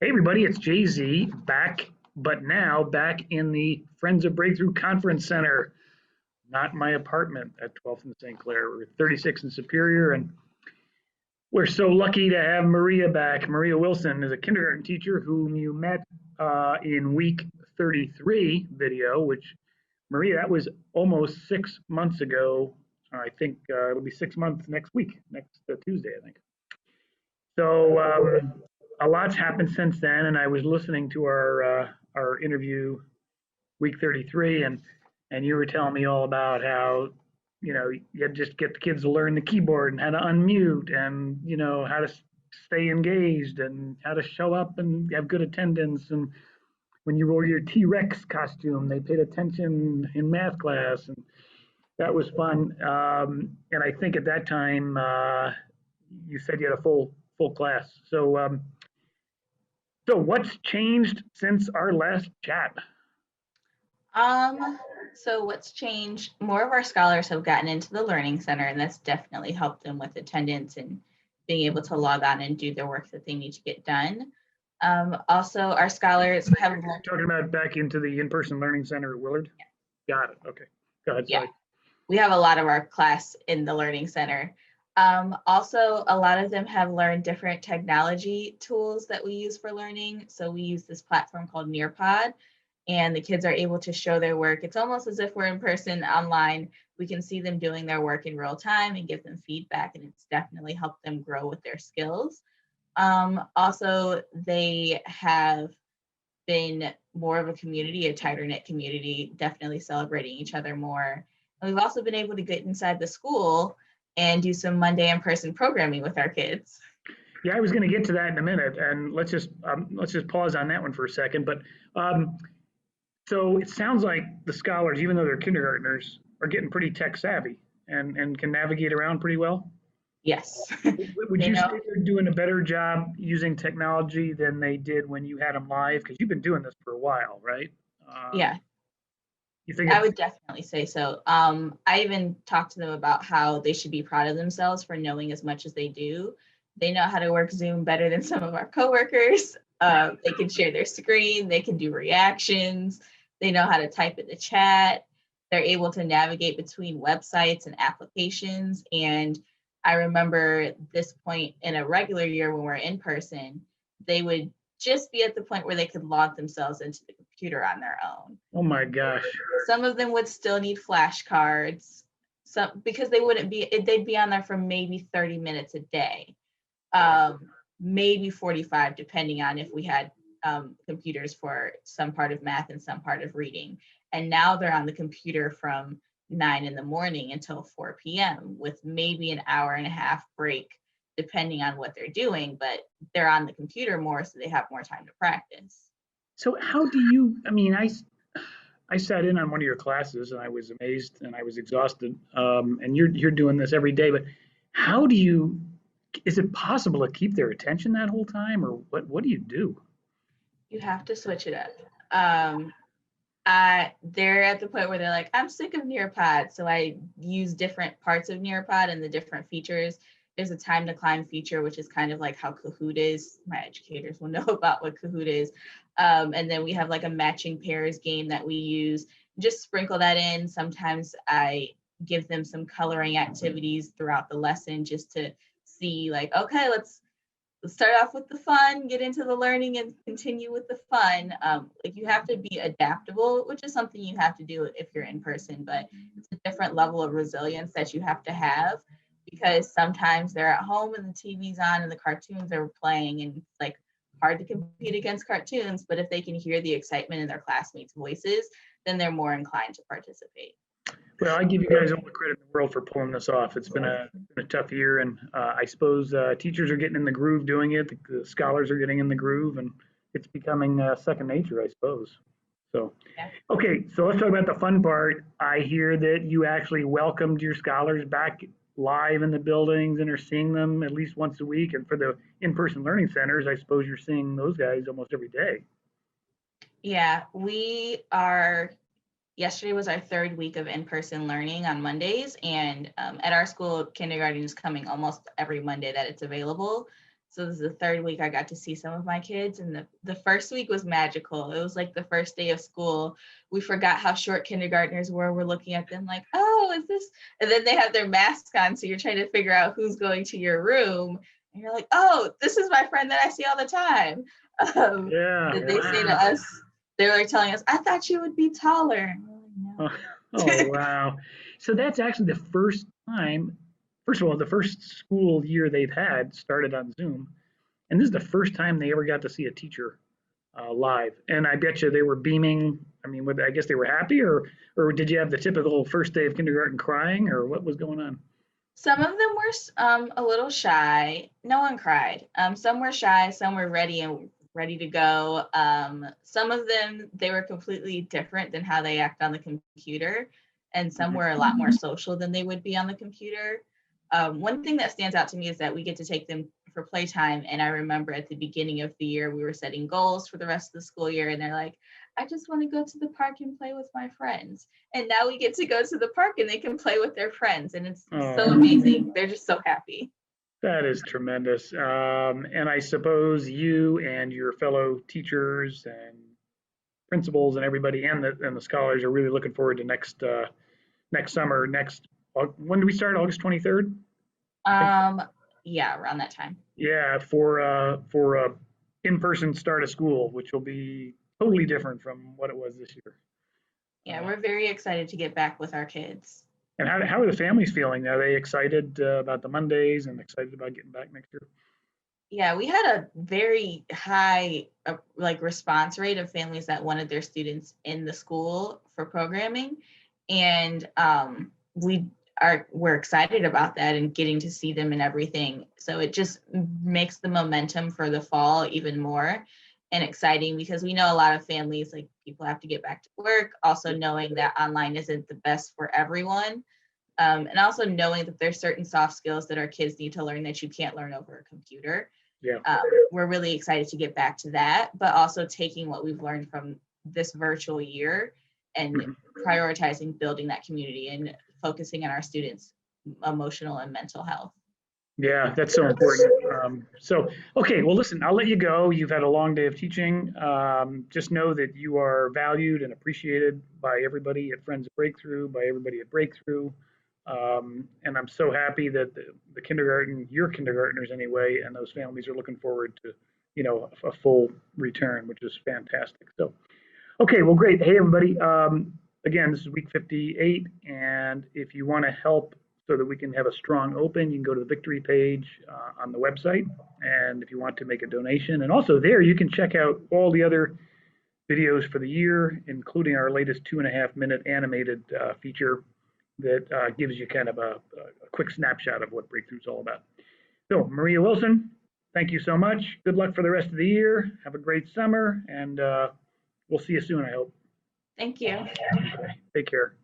Hey everybody, it's Jay-Z back, but now back in the Friends of Breakthrough Conference Center, not my apartment at 12th and St. Clair. We're 36 in Superior, and we're so lucky to have Maria back. Maria Wilson is a kindergarten teacher whom you met in week 33 video, which, Maria, that was almost 6 months ago. I think it'll be 6 months next week, next Tuesday, I think. So a lot's happened since then, and I was listening to our interview week 33, and you were telling me all about how you had to just get the kids to learn the keyboard and how to unmute and how to stay engaged and how to show up and have good attendance. And when you wore your T-Rex costume, they paid attention in math class, and that was fun. And I think at that time you said you had a full class. So what's changed since our last chat? So what's changed, more of our scholars have gotten into the Learning Center, and that's definitely helped them with attendance and being able to log on and do their work that they need to get done. Also, our scholars have... You're talking about back into the in-person Learning Center at Willard? Yeah. Got it. Okay. Go ahead. Sorry. Yeah. We have a lot of our class in the Learning Center. Also, a lot of them have learned different technology tools that we use for learning. So we use this platform called Nearpod, and the kids are able to show their work. It's almost as if we're in person online. We can see them doing their work in real time and give them feedback, and it's definitely helped them grow with their skills. Also, they have been more of a community, a tighter knit community, definitely celebrating each other more. And we've also been able to get inside the school and do some Monday in-person programming with our kids. Yeah, I was going to get to that in a minute, and let's just pause on that one for a second. But so it sounds like the scholars, even though they're kindergartners, are getting pretty tech savvy and can navigate around pretty well. Yes. Would you say they're doing a better job using technology than they did when you had them live? Because you've been doing this for a while, right? Yeah. You think I would definitely say so. I even talked to them about how they should be proud of themselves for knowing as much as they do. They know how to work Zoom better than some of our coworkers. They can share their screen. They can do reactions. They know how to type in the chat. They're able to navigate between websites and applications. And I remember this point in a regular year when we're in person, they would just be at the point where they could log themselves into the computer on their own. Oh my gosh. Some of them would still need flashcards, because they'd be on there for maybe 30 minutes a day, maybe 45, depending on if we had computers for some part of math and some part of reading. And now they're on the computer from 9 in the morning until 4 p.m. with maybe an hour and a half break, depending on what they're doing, but they're on the computer more, so they have more time to practice. So how do you, I sat in on one of your classes and I was amazed and I was exhausted. And you're doing this every day, but how do you, is it possible to keep their attention that whole time, or what do you do? You have to switch it up. They're at the point where they're like, I'm sick of Nearpod. So I use different parts of Nearpod and the different features. There's a time to climb feature, which is kind of like how Kahoot is. My educators will know about what Kahoot is. And then we have like a matching pairs game that we use. Just sprinkle that in. Sometimes I give them some coloring activities throughout the lesson just to see like, okay, let's start off with the fun, get into the learning, and continue with the fun. Like you have to be adaptable, which is something you have to do if you're in person, but it's a different level of resilience that you have to have, because sometimes they're at home and the TV's on and the cartoons are playing, and it's like hard to compete against cartoons, but if they can hear the excitement in their classmates' voices, then they're more inclined to participate. Well, I give you guys all the credit in the world for pulling this off. It's been a tough year, and I suppose teachers are getting in the groove doing it. The scholars are getting in the groove, and it's becoming second nature, I suppose. So, yeah. Okay, so let's talk about the fun part. I hear that you actually welcomed your scholars back live in the buildings and are seeing them at least once a week. And for the in-person learning centers, I suppose you're seeing those guys almost every day. Yeah, we are. Yesterday was our third week of in-person learning on Mondays, and at our school, kindergarten is coming almost every Monday that it's available. So this is the third week I got to see some of my kids. And the first week was magical. It was like the first day of school. We forgot how short kindergartners were. We're looking at them like, oh, is this? And then they have their masks on. So you're trying to figure out who's going to your room. And you're like, oh, this is my friend that I see all the time. Yeah, Did they say to wow. us, they were like telling us, I thought you would be taller. And we're Oh, like, oh, no. wow. So that's actually the first time, first of all, the first school year they've had started on Zoom. And this is the first time they ever got to see a teacher live. And I bet you they were beaming. I mean, I guess they were happy, or did you have the typical first day of kindergarten crying, or what was going on? Some of them were a little shy. No one cried. Some were shy. Some were ready to go. Some of them, they were completely different than how they act on the computer, and some Mhm. were a lot more social than they would be on the computer. One thing that stands out to me is that we get to take them for playtime. And I remember at the beginning of the year, we were setting goals for the rest of the school year, and they're like, I just want to go to the park and play with my friends. And now we get to go to the park and they can play with their friends. And it's so Oh, amazing. They're just so happy. that is tremendous. And I suppose you and your fellow teachers and principals and everybody and the scholars are really looking forward to next summer. When do we start? August 23rd, I think. Um, yeah, around that time. Yeah, for a in-person start of school, which will be totally different from what it was this year. Yeah, Uh, we're very excited to get back with our kids. and how are the families feeling? Are they excited about the Mondays and excited about getting back next year? Yeah, we had a very high like response rate of families that wanted their students in the school for programming, and we're excited about that and getting to see them and everything. So it just makes the momentum for the fall even more and exciting, because we know a lot of families, like, people have to get back to work, also Yeah, knowing that online isn't the best for everyone. And also knowing that there's certain soft skills that our kids need to learn that you can't learn over a computer. yeah. um, we're really excited to get back to that, but also taking what we've learned from this virtual year and Mhm. prioritizing building that community and focusing on our students' emotional and mental health. Yeah, that's so important. Okay, well, listen, I'll let you go. You've had a long day of teaching. Just know that you are valued and appreciated by everybody at Friends of Breakthrough, by everybody at Breakthrough. And I'm so happy that the kindergarten, your kindergartners anyway, and those families are looking forward to, a full return, which is fantastic. So, okay, well, great. Hey, everybody. Again, this is week 58, and if you want to help so that we can have a strong open, you can go to the victory page on the website. And if you want to make a donation, and also there you can check out all the other videos for the year, including our latest 2.5 minute animated feature that gives you kind of a quick snapshot of what Breakthrough is all about. So, Maria Wilson, thank you so much. Good luck for the rest of the year. Have a great summer, and we'll see you soon, I hope. Thank you. Okay, take care.